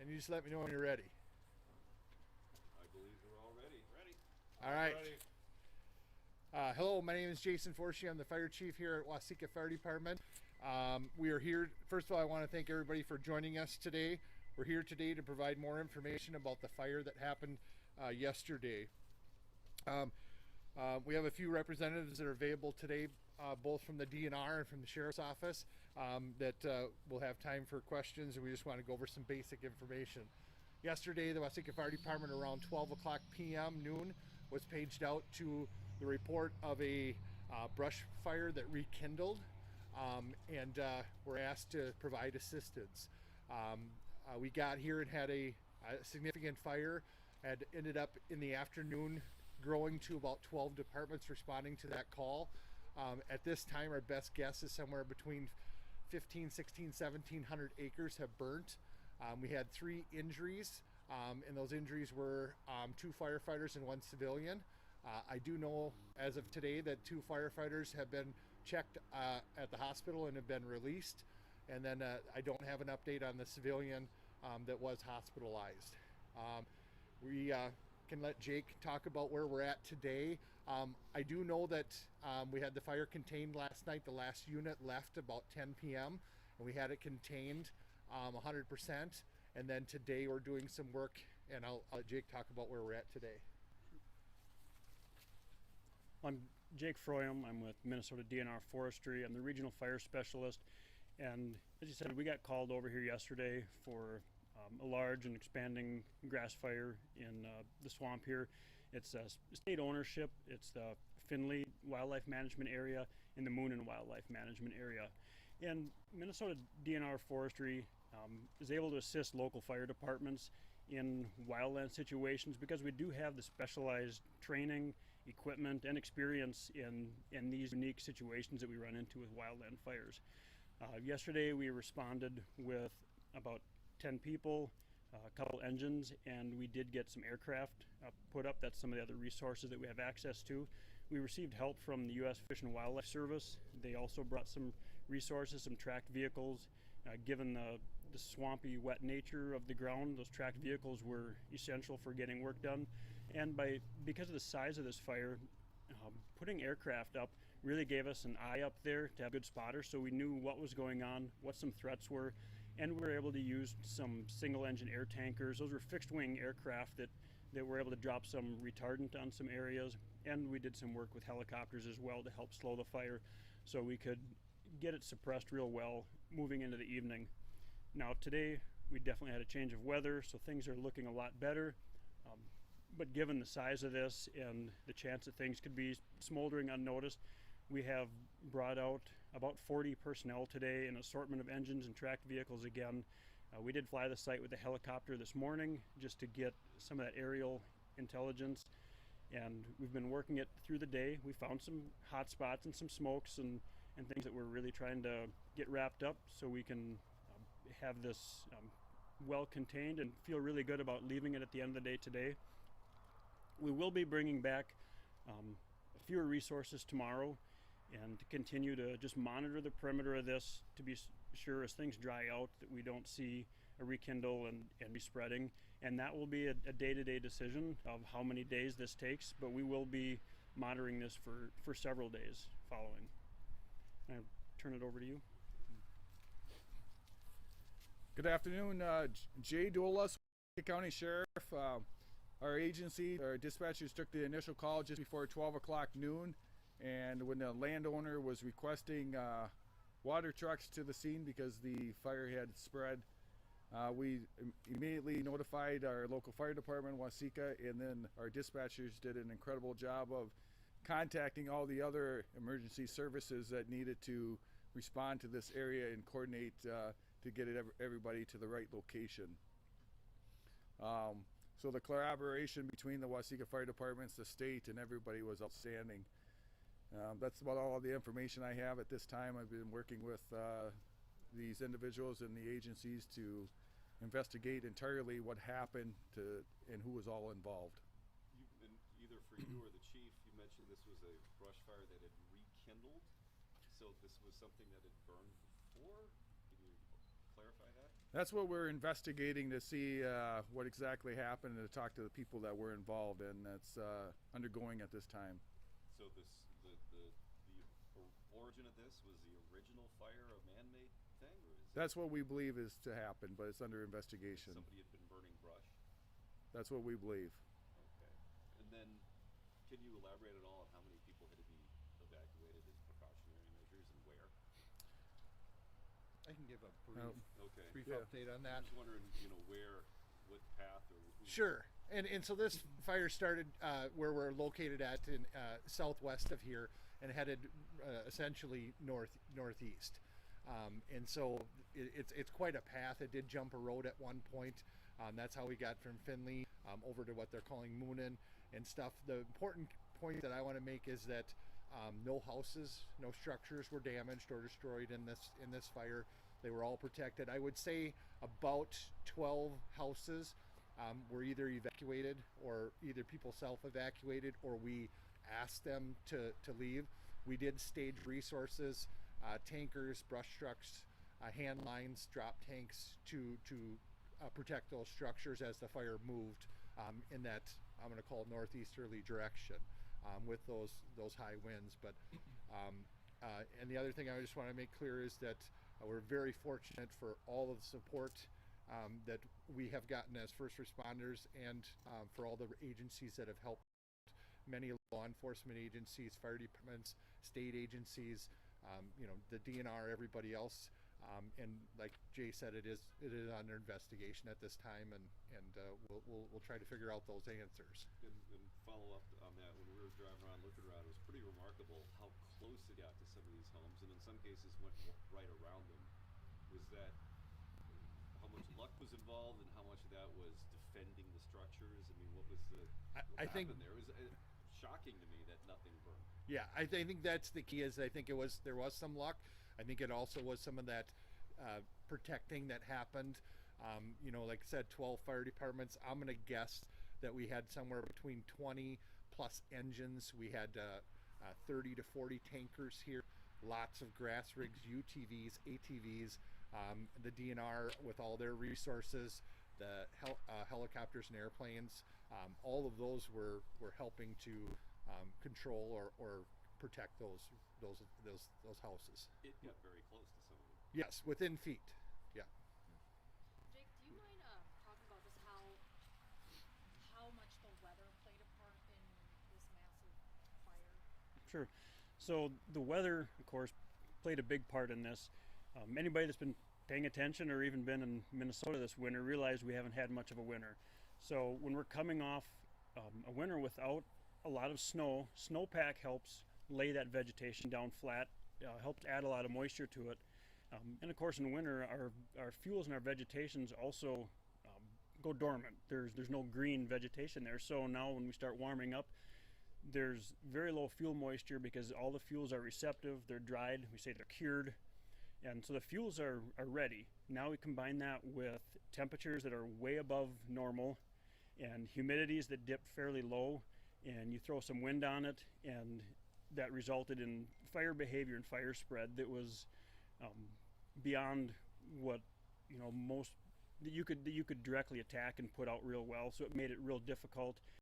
and you just let me know when you're ready. I believe we're all ready. Ready. All right. Hello, my name is Jason Forshee. I'm the fire chief here at Waseca Fire Department. We are here. First of all, I want to thank everybody for joining us today. We're here today to provide more information about the fire that happened yesterday. We have a few representatives that are available today, both from the DNR and from the Sheriff's Office, that will have time for questions, and we just want to go over some basic information. Yesterday, the Waseca Fire Department around 12 o'clock p.m. noon was paged out to the report of a brush fire that rekindled, and were asked to provide assistance. We got here and had a significant fire. Had ended up in the afternoon growing to about 12 departments responding to that call. At this time, our best guess is somewhere between 15, 16, 1,700 acres have burnt. We had 3 injuries, and those injuries were 2 firefighters and 1 civilian. I do know as of today that 2 firefighters have been checked at the hospital and have been released. And then I don't have an update on the civilian that was hospitalized. We can let Jake talk about where we're at today. I do know that we had the fire contained last night. The last unit left about 10 p.m. and we had it contained 100%. And then today we're doing some work, and I'll let Jake talk about where we're at today. I'm Jake Froyum. I'm with Minnesota DNR Forestry. I'm the regional fire specialist. And as you said, we got called over here yesterday for a large and expanding grass fire in the swamp here. It's state ownership. It's the Finley Wildlife Management Area and the Moonin Wildlife Management Area. And Minnesota DNR Forestry is able to assist local fire departments in wildland situations because we do have the specialized training, equipment, and experience in these unique situations that we run into with wildland fires. Yesterday we responded with about 10 people, a couple engines, and we did get some aircraft put up. That's some of the other resources that we have access to. We received help from the U.S. Fish and Wildlife Service. They also brought some resources, some tracked vehicles. Given the swampy, wet nature of the ground, those tracked vehicles were essential for getting work done. And because of the size of this fire, putting aircraft up really gave us an eye up there to have good spotters, so we knew what was going on, what some threats were, and we were able to use some single-engine air tankers. Those were fixed-wing aircraft that were able to drop some retardant on some areas, and we did some work with helicopters as well to help slow the fire so we could get it suppressed real well moving into the evening. Now today we definitely had a change of weather, so things are looking a lot better. But given the size of this and the chance that things could be smoldering unnoticed, we have brought out about 40 personnel today, an assortment of engines and tracked vehicles again. We did fly the site with a helicopter this morning just to get some of that aerial intelligence, and we've been working it through the day. We found some hot spots and some smokes and things that we're really trying to get wrapped up so we can have this well contained and feel really good about leaving it at the end of the day today. We will be bringing back fewer resources tomorrow and to continue to just monitor the perimeter of this to be sure as things dry out that we don't see a rekindle and be spreading. And that will be a day-to-day decision of how many days this takes, but we will be monitoring this for several days following. I'll turn it over to you. Good afternoon, Jay Doulas, County Sheriff. Our agency, our dispatchers took the initial call just before 12 o'clock noon, and when the landowner was requesting water trucks to the scene because the fire had spread, we immediately notified our local fire department, Waseca, and then our dispatchers did an incredible job of contacting all the other emergency services that needed to respond to this area and coordinate to get everybody to the right location. So the collaboration between the Waseca Fire Departments, the state, and everybody was outstanding. That's about all the information I have at this time. I've been working with these individuals and the agencies to investigate entirely what happened and who was all involved. Either for you or the chief, you mentioned this was a brush fire that had rekindled. So this was something that had burned before? Can you clarify that? That's what we're investigating to see what exactly happened and to talk to the people that were involved, and that's undergoing at this time. So the origin of this was the original fire a man-made thing, or is That's what we believe is to happen, but it's under investigation. somebody had been burning brush? That's what we believe. Okay. And then, can you elaborate at all on how many people had to be evacuated as precautionary measures and where? I can give a Okay. brief Yeah. update on I'm that. just wondering, where, what path, or who? Sure. And so this fire started where we're located at in southwest of here and headed essentially northeast. And so it's quite a path. It did jump a road at one point. That's how we got from Finley over to what they're calling Moonin and stuff. The important point that I want to make is that no houses, no structures were damaged or destroyed in this fire. They were all protected. I would say about 12 houses were either evacuated, or either people self-evacuated, or we asked them to leave. We did stage resources, tankers, brush trucks, hand lines, drop tanks to protect those structures as the fire moved in that, I'm going to call it, northeasterly direction with those high winds. But and the other thing I just want to make clear is that we're very fortunate for all of the support that we have gotten as first responders, and for all the agencies that have helped. Many law enforcement agencies, fire departments, state agencies, the DNR, everybody else. And like Jay said, it is under investigation at this time, and we'll try to figure out those answers. And follow up on that, when we were driving around, looking around, it was pretty remarkable how close it got to some of these homes, and in some cases went right around them. Was that, how much luck was involved, and how much of that was defending the structures? I mean, what was what I think happened there? It was shocking to me that nothing burned. Yeah, I think that's the key. Is I think there was some luck. I think it also was some of that protecting that happened. Like I said, 12 fire departments. I'm gonna guess that we had somewhere between 20 plus engines. We had 30 to 40 tankers here, lots of grass rigs, UTVs, ATVs, the DNR with all their resources, the helicopters and airplanes. All of those were helping to control or protect those houses. It got very close to some of them. Yes, within feet. Yeah. Jake, do you mind talking about just how much the weather played a part in this massive fire? Sure. So the weather, of course, played a big part in this. Anybody that's been paying attention or even been in Minnesota this winter realize we haven't had much of a winter. So when we're coming off a winter without a lot of snow, snowpack helps lay that vegetation down flat, helps add a lot of moisture to it. And of course in the winter our fuels and our vegetations also go dormant. There's no green vegetation there. So now when we start warming up, there's very low fuel moisture because all the fuels are receptive, they're dried, we say they're cured. And so the fuels are ready. Now we combine that with temperatures that are way above normal and humidities that dip fairly low, and you throw some wind on it, and that resulted in fire behavior and fire spread that was beyond what most that you could directly attack and put out real well. So it made it real difficult.